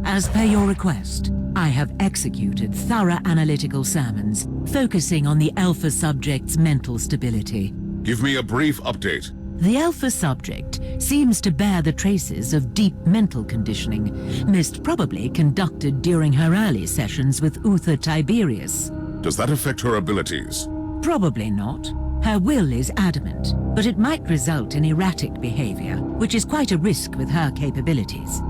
As per your request, I have executed thorough analytical sermons, focusing on the Alpha subject's mental stability. Give me a brief update. The Alpha subject seems to bear the traces of deep mental conditioning, most probably conducted during her early sessions with Uther Tiberius. Does that affect her abilities? Probably not. Her will is adamant, but it might result in erratic behavior, which is quite a risk with her capabilities.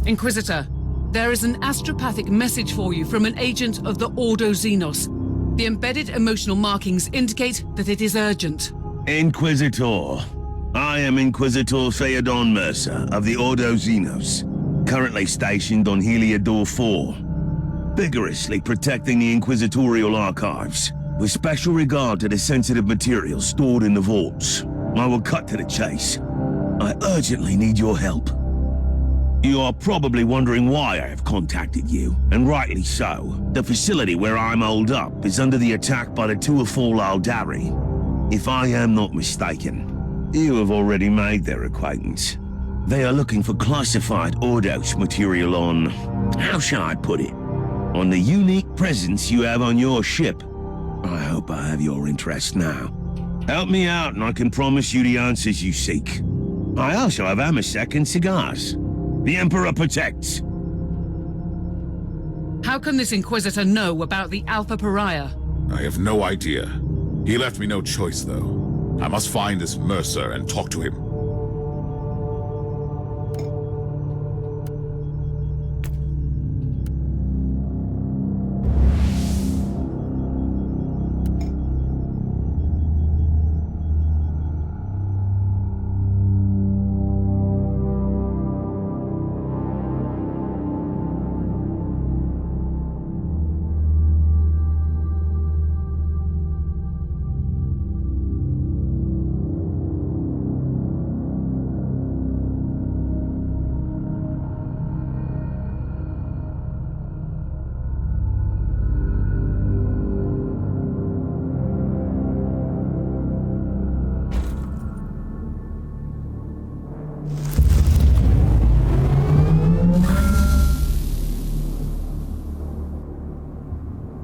Inquisitor, there is an astropathic message for you from an agent of the Ordo Xenos. The embedded emotional markings indicate that it is urgent. Inquisitor. I am Inquisitor Theodon Mercer of the Ordo Xenos, currently stationed on Heliodor 4, vigorously protecting the Inquisitorial archives, with special regard to the sensitive materials stored in the vaults. I will cut to the chase. I urgently need your help. You are probably wondering why I have contacted you, and rightly so. The facility where I'm holed up is under the attack by the Tuatha Aldari. If I am not mistaken, you have already made their acquaintance. They are looking for classified Ordos material on... how shall I put it? On the unique presence you have on your ship. I hope I have your interest now. Help me out and I can promise you the answers you seek. I also have Amasek and cigars. The Emperor protects. How can this Inquisitor know about the Alpha Pariah? I have no idea. He left me no choice, though. I must find this Mercer and talk to him.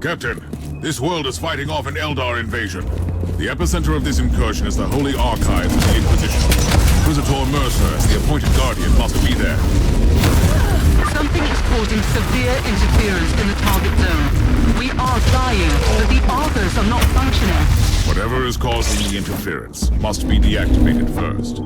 Captain, this world is fighting off an Eldar invasion. The epicenter of this incursion is the Holy Archives of the Inquisition. Inquisitor Mercer, as the appointed guardian, must be there. Something is causing severe interference in the target zone. We are dying, but the authors are not functioning. Whatever is causing the interference must be deactivated first.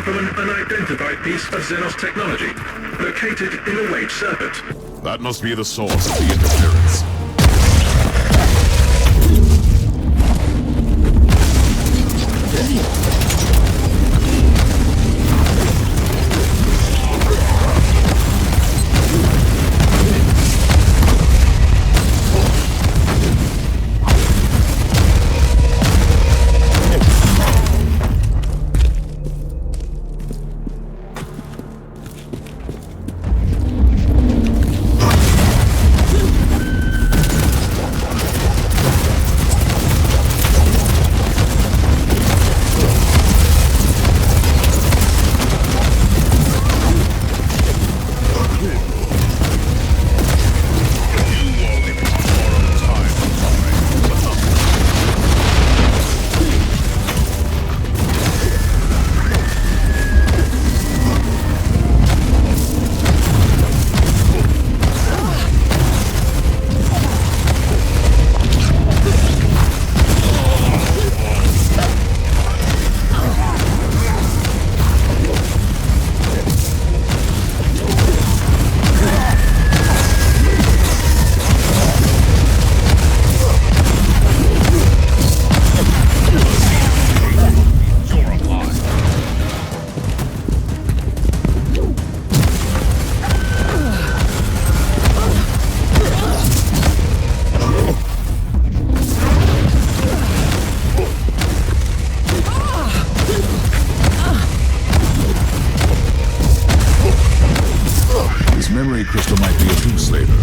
From an unidentified piece of Xenos technology, located in a wage serpent. That must be the source of the interference. crystal might be a peace slaver.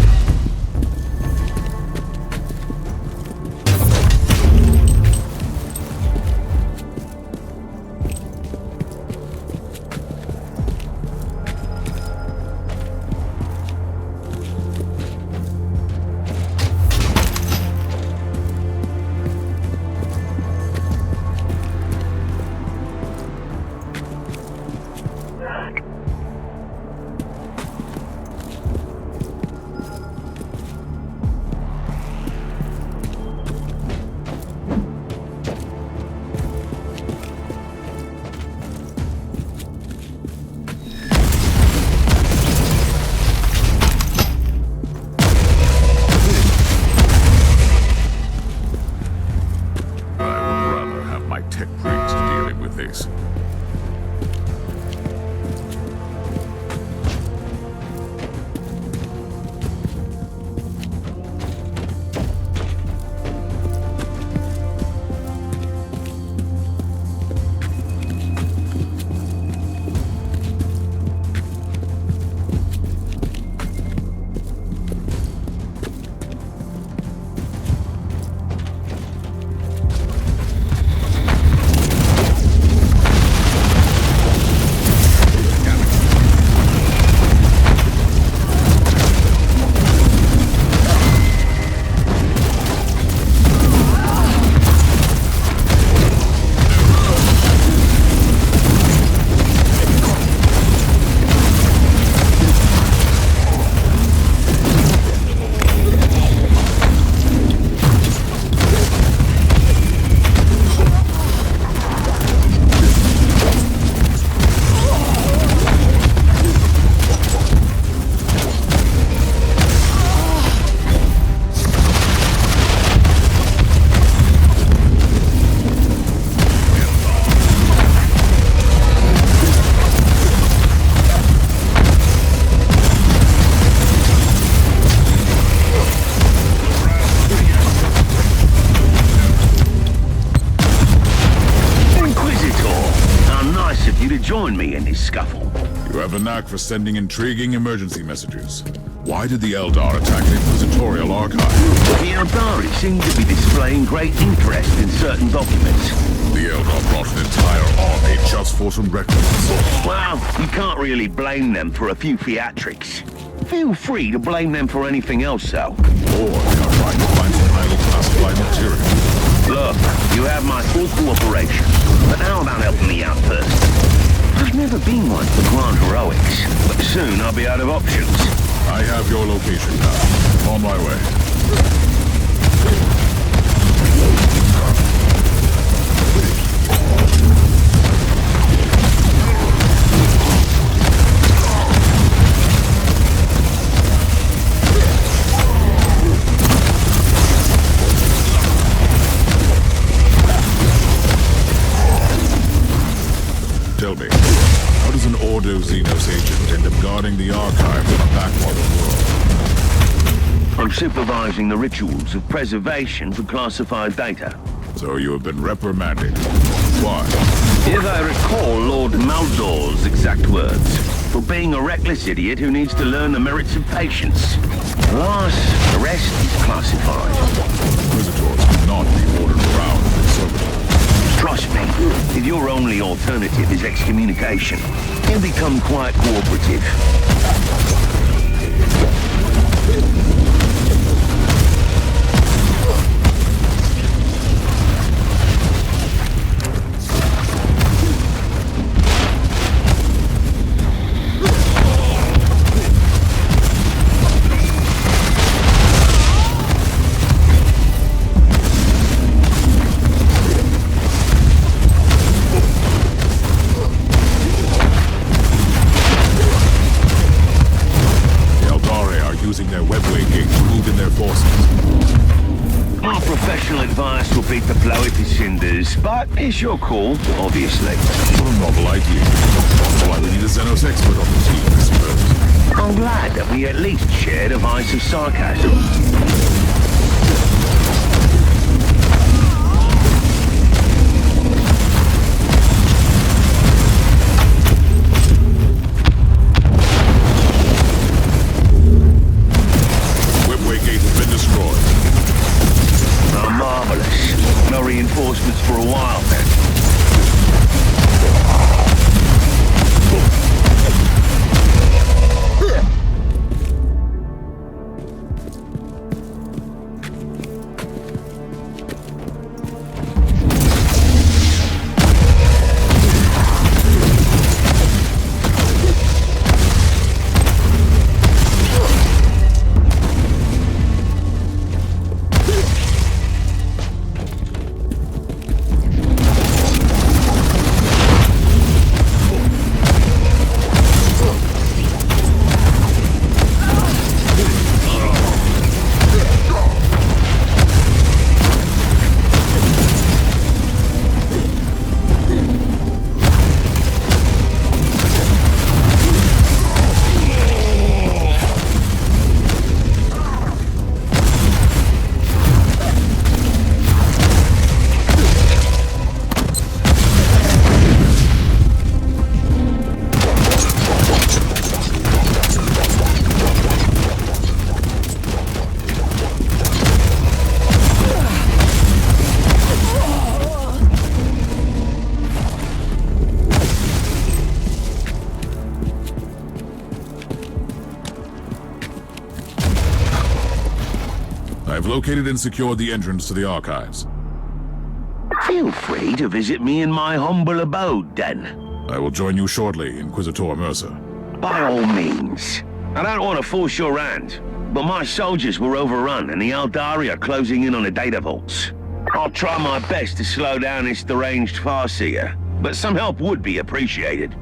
Join me in this scuffle. You have a knack for sending intriguing emergency messages. Why did the Eldar attack the Inquisitorial Archive? The Eldari seem to be displaying great interest in certain documents. The Eldar brought an entire army just for some records. Well, you can't really blame them for a few theatrics. Feel free to blame them for anything else, though. Or they are trying to find some highly classified material. Look, you have my full cooperation, but how about helping me out first? I've never been one for grand heroics, but soon I'll be out of options. I have your location now. On my way. Tell me, how does an Ordo Xenos agent end up guarding the archives on a backwater world? I'm supervising the rituals of preservation for classified data. So you have been reprimanded. Why? If I recall Lord Maldor's exact words, for being a reckless idiot who needs to learn the merits of patience. Alas, the rest is classified. Inquisitors cannot be ordered around in servitude. Trust me, if your only alternative is excommunication, you'll become quite cooperative. But it's your call, obviously. What a novel idea. That's why we need a Xenos expert on the team, I suppose. I'm glad that we at least shared a vice of sarcasm. located and secured the entrance to the archives. Feel free to visit me in my humble abode, then. I will join you shortly, Inquisitor Mercer. By all means. I don't want to force your hand, but my soldiers were overrun and the Eldar are closing in on the data vaults. I'll try my best to slow down this deranged Farseer, but some help would be appreciated.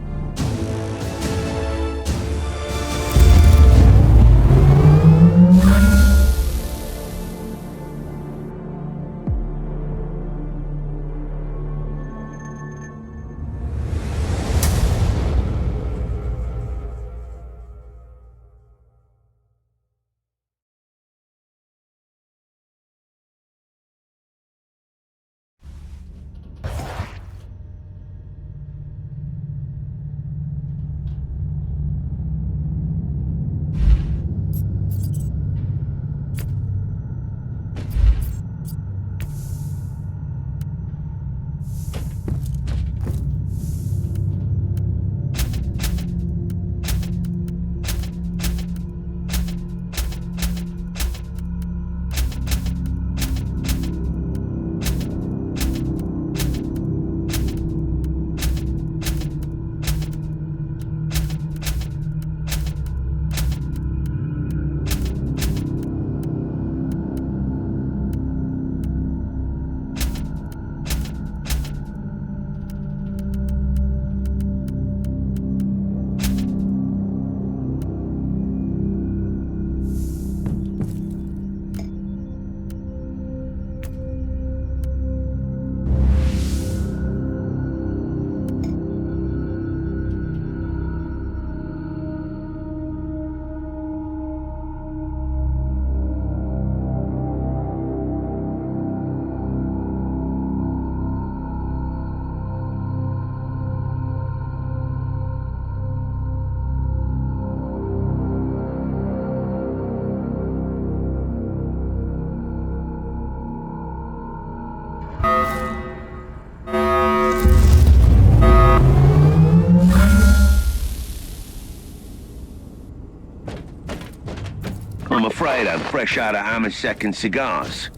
I'm afraid I'm fresh out of Amasek and cigars.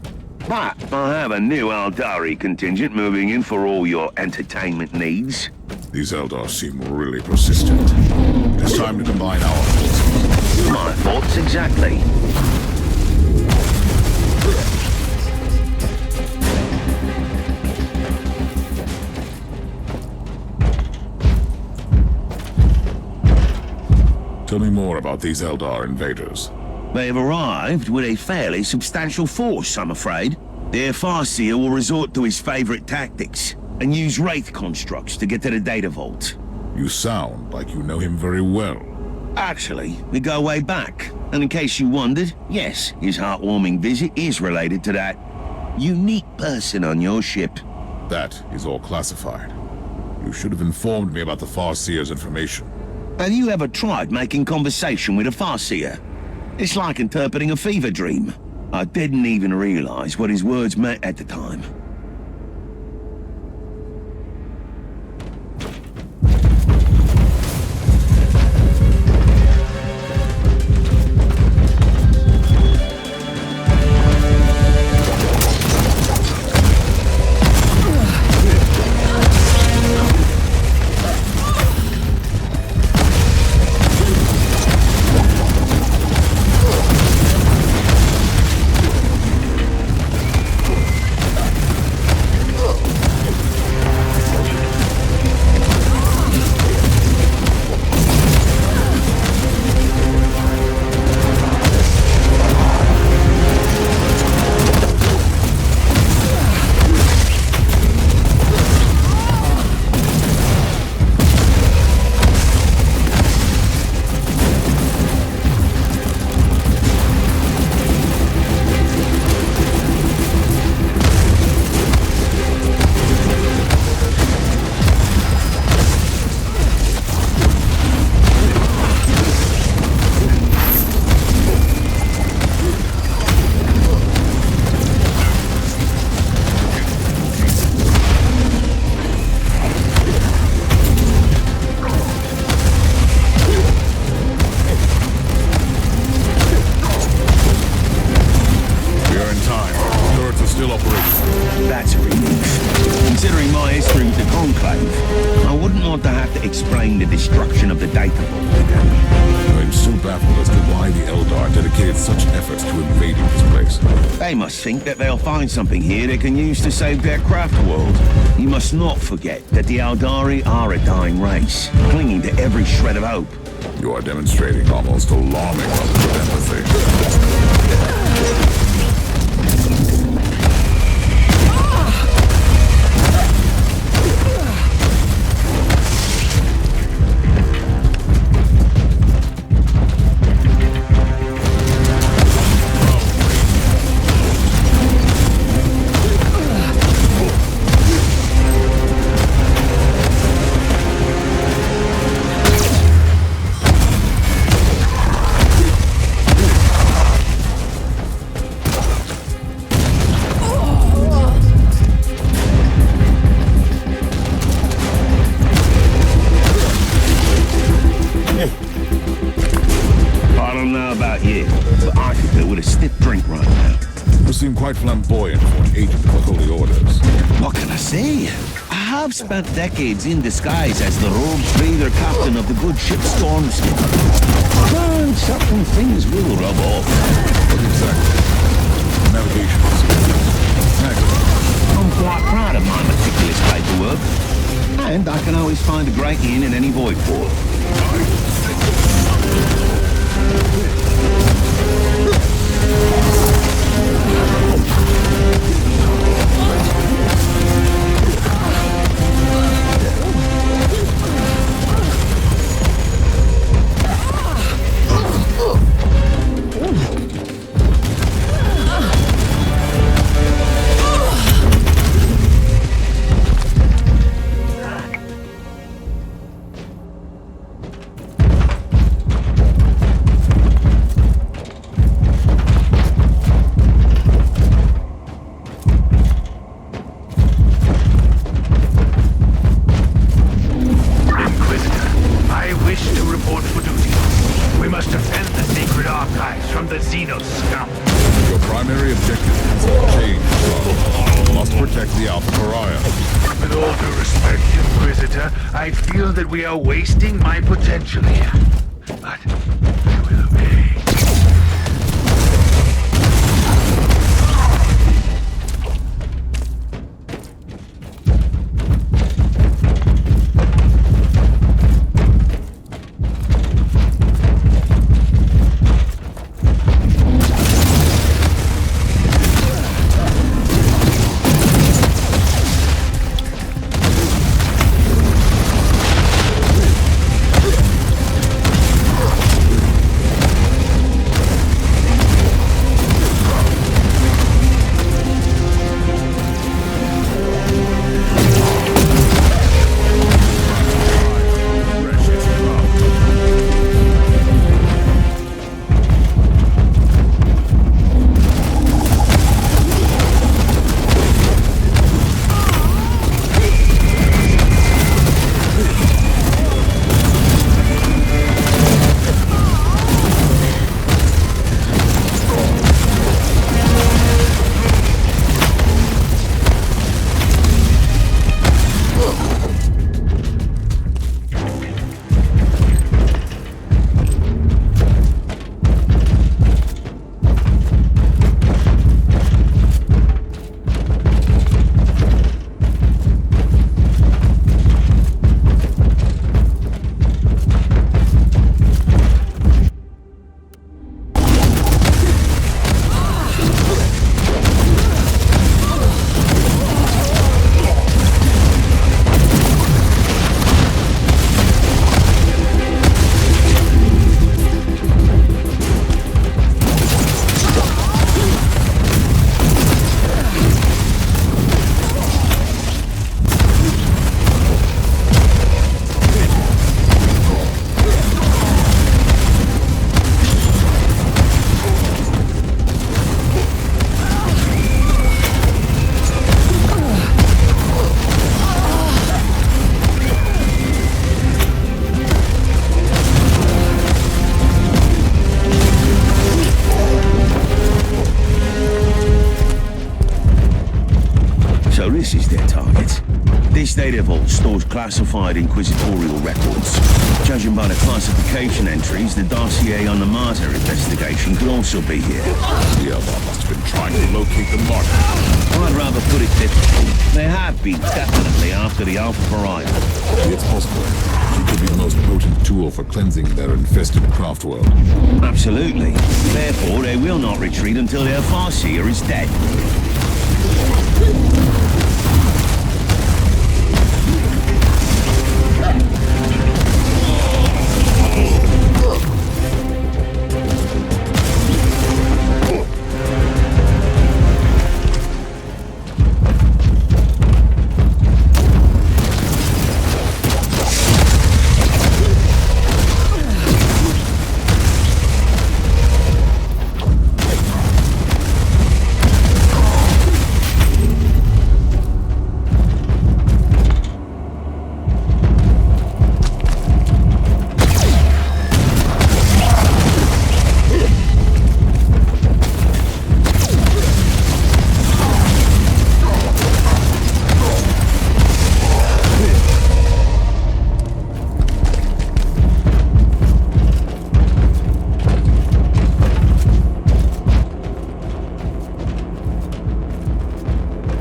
But I have a new Eldari contingent moving in for all your entertainment needs. These Eldar seem really persistent. It is time to combine our forces. My thoughts exactly. Tell me more about these Eldar invaders. They've arrived with a fairly substantial force, I'm afraid. Their Farseer will resort to his favorite tactics and use Wraith constructs to get to the data vault. You sound like you know him very well. Actually, we go way back. And in case you wondered, yes, his heartwarming visit is related to that unique person on your ship. That is all classified. You should have informed me about the Farseer's information. Have you ever tried making conversation with a Farseer? It's like interpreting a fever dream. I didn't even realize what his words meant at the time. want to have to explain the destruction of the data vault again. I'm so baffled as to why the Eldar dedicated such efforts to invading this place. They must think that they'll find something here they can use to save their craft world. You must not forget that the Eldari are a dying race, clinging to every shred of hope. You are demonstrating almost alarming levels of empathy. Quite flamboyant for an agent of the Holy Orders. What can I say? I have spent decades in disguise as the rogue trader captain of the good ship Stormstorm. And certain things will rub off. What exactly? Navigation skills. I'm quite proud of my meticulous paperwork. And I can always find a great inn in any void port. We are wasting my potential here, but I will obey. Data Vault stores classified inquisitorial records. Judging by the classification entries, the dossier on the Martyr investigation could also be here. The Eldar must have been trying to locate the Martyr. I'd rather put it differently. They have been definitely after the Alpha Pariah. It's possible. She could be the most potent tool for cleansing their infested craft world. Absolutely. Therefore, they will not retreat until their Farseer is dead.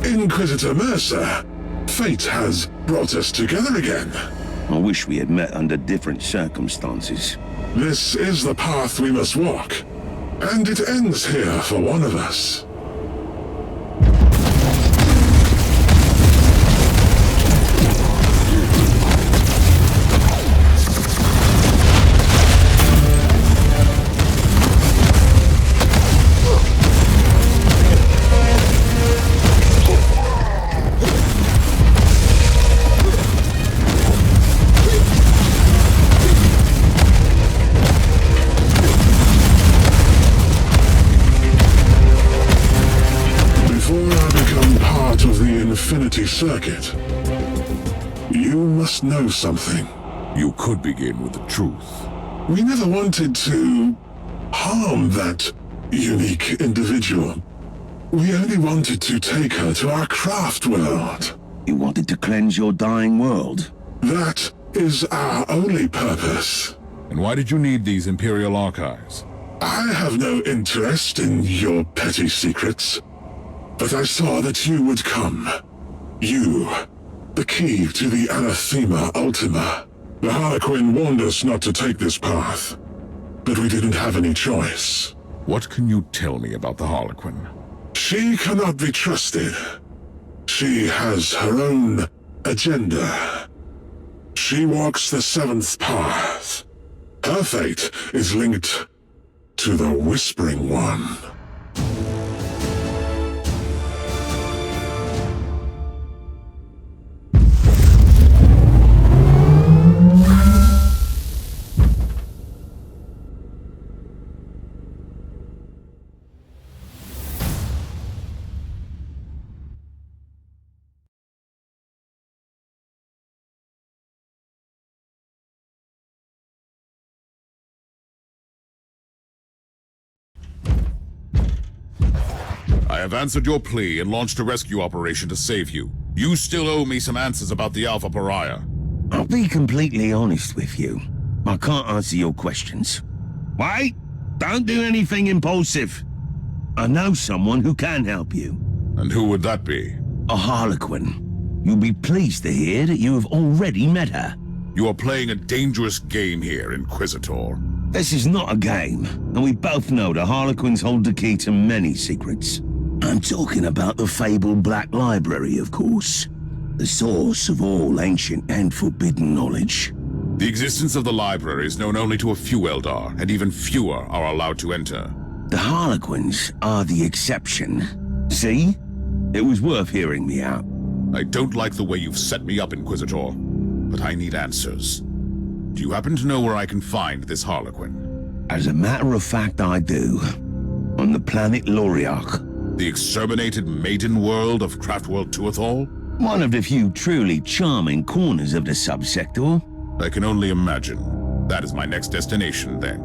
Inquisitor Mercer, fate has brought us together again. I wish we had met under different circumstances. This is the path we must walk, and it ends here for one of us. Infinity Circuit. You must know something. You could begin with the truth. We never wanted to harm that unique individual. We only wanted to take her to our craft world. You wanted to cleanse your dying world? That is our only purpose. And why did you need these Imperial archives? I have no interest in your petty secrets, but I saw that you would come. You, the key to the Anathema Ultima. The Harlequin warned us not to take this path, but we didn't have any choice. What can you tell me about the Harlequin? She cannot be trusted. She has her own agenda. She walks the seventh path. Her fate is linked to the Whispering One. I have answered your plea and launched a rescue operation to save you. You still owe me some answers about the Alpha Pariah. I'll be completely honest with you. I can't answer your questions. Wait! Don't do anything impulsive. I know someone who can help you. And who would that be? A Harlequin. You'll be pleased to hear that you have already met her. You are playing a dangerous game here, Inquisitor. This is not a game, and we both know the Harlequins hold the key to many secrets. I'm talking about the fabled Black Library, of course. The source of all ancient and forbidden knowledge. The existence of the library is known only to a few Eldar, and even fewer are allowed to enter. The Harlequins are the exception. See? It was worth hearing me out. I don't like the way you've set me up, Inquisitor, but I need answers. Do you happen to know where I can find this Harlequin? As a matter of fact, I do. On the planet Loriarch. The exterminated maiden world of Craftworld Tuathal? One of the few truly charming corners of the subsector. I can only imagine. That is my next destination, then.